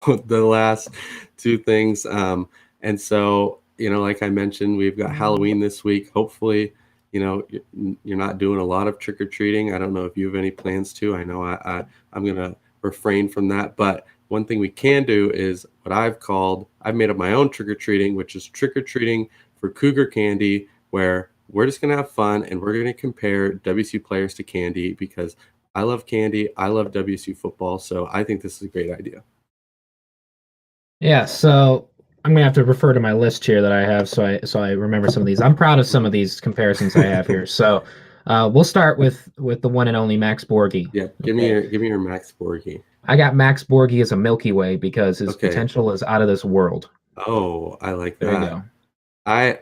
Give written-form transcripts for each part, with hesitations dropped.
the last two things. And so, like I mentioned, we've got Halloween this week. Hopefully, you're not doing a lot of trick or treating. I don't know if you have any plans to. I know I'm gonna refrain from that. But one thing we can do is what I've made up my own trick or treating, which is trick or treating for Cougar candy, where we're just gonna have fun and we're gonna compare WSU players to candy because I love candy. I love WSU football. So I think this is a great idea. Yeah, so I'm gonna have to refer to my list here that I have, so I remember some of these. I'm proud of some of these comparisons I have here. So we'll start with the one and only Max Borghi. Yeah, Okay, give me your Max Borghi. I got Max Borghi as a Milky Way because his Okay. potential is out of this world. Oh, I like There you that. go.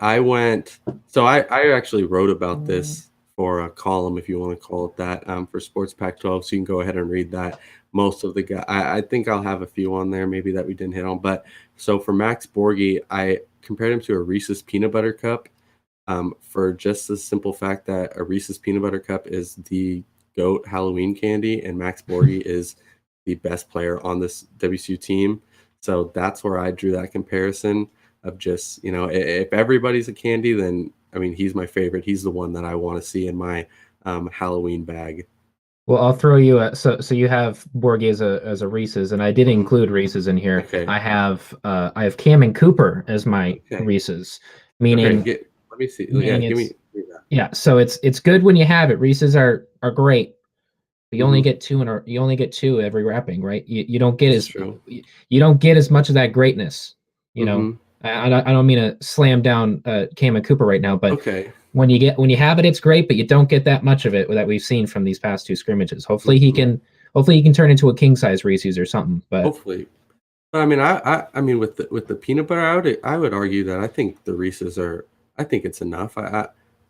I went so I actually wrote about this for a column, if you want to call it that, for Sports Pac-12. So you can go ahead and read that. Most of the guy, I think I'll have a few on there, maybe that we didn't hit on. But so for Max Borghi, I compared him to a Reese's peanut butter cup, for just the simple fact that a Reese's peanut butter cup is the goat Halloween candy, and Max Borghi is the best player on this WSU team. So that's where I drew that comparison of just, if everybody's a candy, then I mean, he's my favorite. He's the one that I want to see in my Halloween bag. Well, I'll throw you so you have Borghi as a Reese's, and I did Mhm. include Reese's in here. Okay. I have Cam and Cooper as my Okay. Reese's, Okay. meaning Let me see. Yeah. meaning Give it's me that. yeah. So it's good when you have it. Reese's are great. But Hmm. you only get two every wrapping, right? You don't get That's as true. you don't get as much of that greatness. You know, Hmm. I don't mean to slam down Cam and Cooper right now, but Okay. when you have it, it's great, but you don't get that much of it that we've seen from these past two scrimmages. Hmm. Hopefully he can turn into a king size Reese's or something. But Hopefully. But I mean, I mean, with the peanut butter, I would argue that I think the Reese's are. I think it's enough.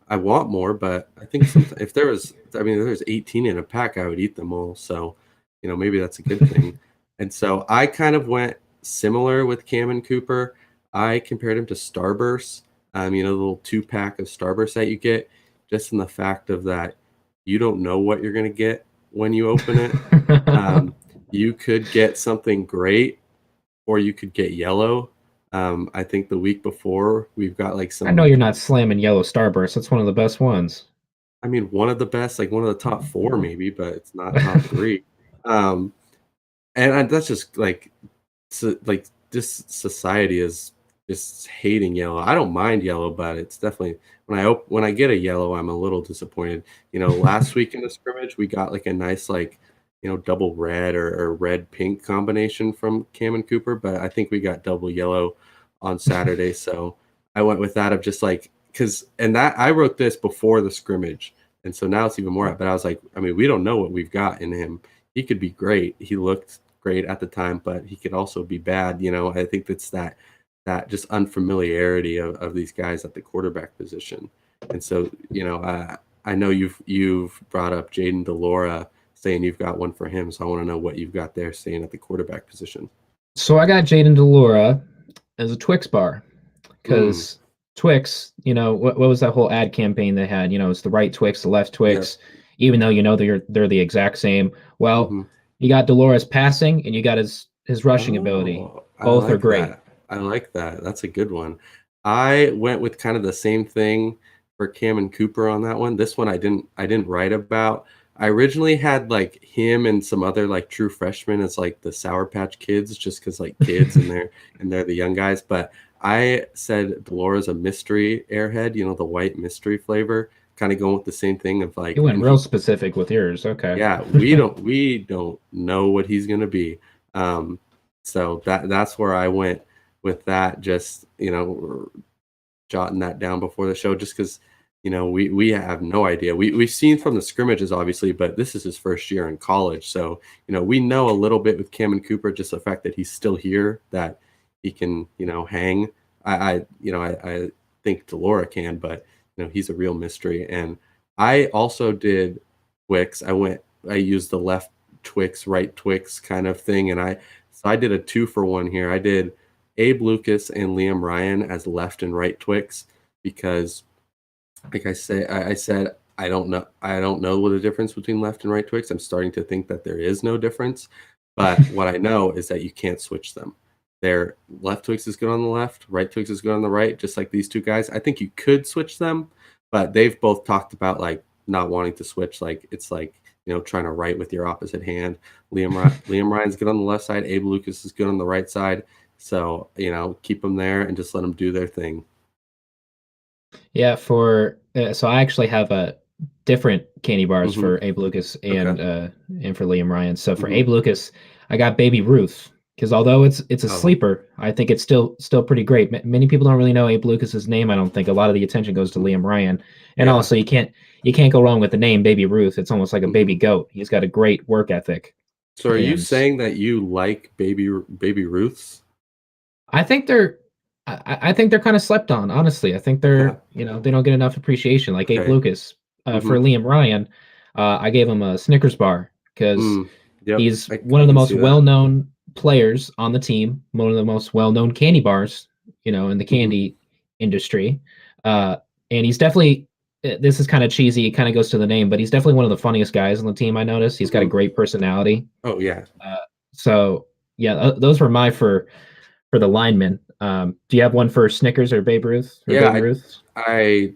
I want more, but I think sometimes if there was, I mean, if there was 18 in a pack, I would eat them all. So, maybe that's a good thing. And so I kind of went similar with Cam and Cooper. I compared him to Starburst. The little 2 pack of Starburst that you get, just in the fact of that you don't know what you're gonna get when you open it. Um, you could get something great or you could get yellow. I think the week before we've got like I know some. you're not slamming yellow Starburst. That's one of the best ones. I mean, one of the best, like one of the top four, maybe, but it's not top three. Um, that's just like, like this society is just hating yellow. I don't mind yellow, but it's definitely when I get a yellow, I'm a little disappointed. Last week in the scrimmage, we got like a nice like double red or red pink combination from Cam and Cooper, but I think we got double yellow on Saturday, so I went with that of just like because and that I wrote this before the scrimmage, and so now it's even more. But I was like, I mean, we don't know what we've got in him. He could be great. He looked great at the time, but he could also be bad. I think that's that just unfamiliarity of these guys at the quarterback position. And so, I know you've brought up Jaden Delora saying you've got one for him. So I want to know what you've got there saying at the quarterback position. So I got Jaden Delora as a Twix bar Mm, because Twix, what was that whole ad campaign they had? It's the right Twix, the left yep. Twix, even though they're the exact same. Well, Hmm. you got Dolores passing and you got his rushing ability. Oh, I Both are like great. that. I like that. That's a good one. I went with kind of the same thing for Cam and Cooper on that one. This one I didn't write about. I originally had like him and some other like true freshmen as like the Sour Patch Kids, just because like kids and they're the young guys. But I said Dolores a mystery airhead, the white mystery flavor, kind of going with the same thing of You like, went and real he specific with yours. Okay. yeah, we don't know what he's gonna be. Um, so that's where I went with that. Just jotting that down before the show, just because we have no idea. We've seen from the scrimmages, obviously, but this is his first year in college, so we know a little bit with Cam and Cooper, just the fact that he's still here, that he can hang. I think Delora can, but he's a real mystery. And I also did Twix. I used the left Twix, right Twix kind of thing, and I did a 2-for-1 here. I did Abe Lucas and Liam Ryan as left and right Twix because, like I said, I don't know what the difference between left and right Twix. I'm starting to think that there is no difference. But what I know is that you can't switch them. Their left Twix is good on the left, right Twix is good on the right, just like these two guys. I think you could switch them, but they've both talked about like not wanting to switch. Like it's like trying to write with your opposite hand. Liam Ryan's good on the left side. Abe Lucas is good on the right side. So keep them there and just let them do their thing. Yeah, for so I actually have a different candy bars Hmm. for Abe Lucas Okay. and for Liam Ryan. So for Hmm. Abe Lucas, I got Baby Ruth because although it's a Oh. sleeper, I think it's still pretty great. Many people don't really know Abe Lucas's name. I don't think a lot of the attention goes to Mhm. Liam Ryan, and Yeah. also you can't go wrong with the name Baby Ruth. It's almost like a Hmm. baby goat. He's got a great work ethic, So are you and saying that you like baby Ruths? I think I think they're kind of slept on, honestly. I think Yeah. they don't get enough appreciation. Like Abe Okay. Lucas, for Hmm. Liam Ryan, I gave him a Snickers bar because Mm. Yep. he's one I of the can most see that. well-known players on the team, one of the most well-known candy bars, in the Hmm. candy industry. Uh, and he's definitely this is kind of cheesy. It kind of goes to the name, but he's definitely one of the funniest guys on the team. I noticed he's got a Hmm. great personality. Oh yeah. Uh, so yeah, those were my for the linemen. Do you have one for Snickers or Babe Ruth or Yeah. Baby Ruth? I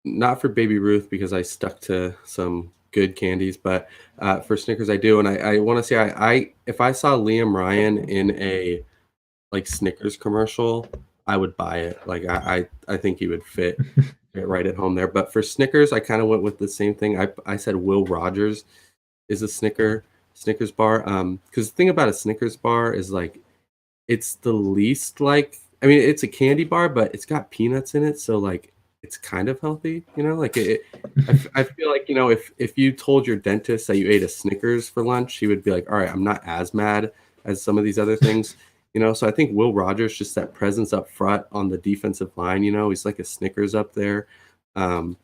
not for Baby Ruth because I stuck to some good candies, but for Snickers I do, and I want to say I if I saw Liam Ryan in a like Snickers commercial, I would buy it. Like I think he would fit right at home there. But for Snickers, I kind of went with the same thing. I said Will Rogers is a Snickers bar. Because the thing about a Snickers bar is like it's the least like I mean it's a candy bar, but it's got peanuts in it, so like it's kind of healthy, like I feel like if you told your dentist that you ate a Snickers for lunch, he would be like, all right, I'm not as mad as some of these other things. So I think Will Rogers, just that presence up front on the defensive line, he's like a Snickers up there. The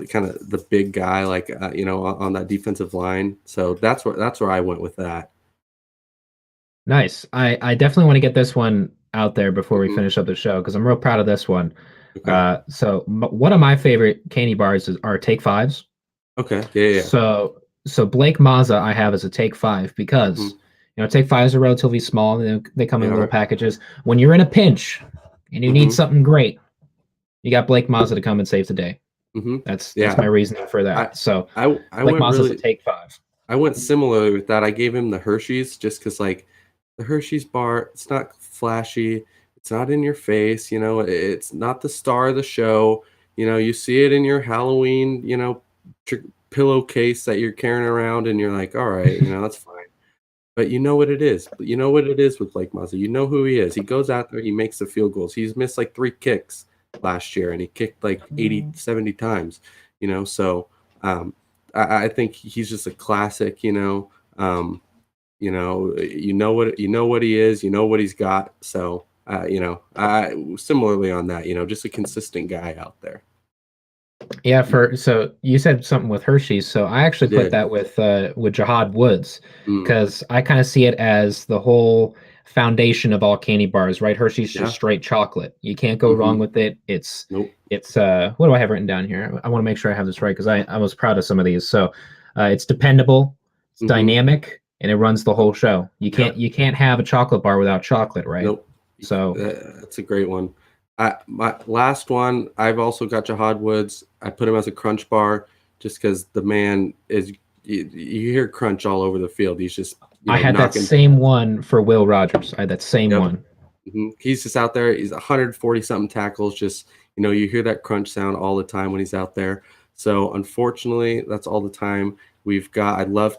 kind of the big guy, like on that defensive line. So that's where I went with that. Nice. I definitely want to get this one out there before we Hmm. finish up the show because I'm real proud of this one. Okay. One of my favorite candy bars are Take Fives. Okay. Yeah. Yeah. So Blake Mazza I have as a Take Five Hmm. because Take Fives are relatively small. They come They in little are. packages. When you're in a pinch and you need Hmm. something great, you got Blake Mazza to come and save the day. Hmm. That's Yeah. my reasoning for I that. So I Blake went Mazza's a really Take Five. I went similar with that. I gave him the Hershey's just because like the Hershey's bar, it's not flashy, it's not in your face, it's not the star of the show. You see it in your Halloween, tr- pillowcase that you're carrying around, and you're like, all right, that's fine. But you know what it is. But you know what it is with Blake Mazza. You know who he is. He goes out there, he makes the field goals. He's missed like 3 kicks last year, and he kicked like 80, 70 times. So I think he's just a classic. You know what he is. You know what he's got. So I similarly on that. Just a consistent guy out there. Yeah, so you said something with Hershey's, so I I actually put did. that with Jihad Woods Mm, because I kind of see it as the whole foundation of all candy bars, right? Hershey's just yeah. straight chocolate. You can't go wrong Hmm. with it. It's Nope. it's what do I have written down here? I want to make sure I have this right because I was proud of some of these. So it's dependable, it's Hmm. dynamic, and it runs the whole show. You can't Yep. you can't have a chocolate bar without chocolate, right? Nope. So That's a great one. My last one, I've also got Jihad Woods. I put him as a crunch bar just because the man is, you hear crunch all over the field. He's just, I had that knocking. same one for Will Rogers. I had that same Yep. one. He's just out there. He's 140 something tackles. Just, you hear that crunch sound all the time when he's out there. So unfortunately, that's all the time we've got. I'd love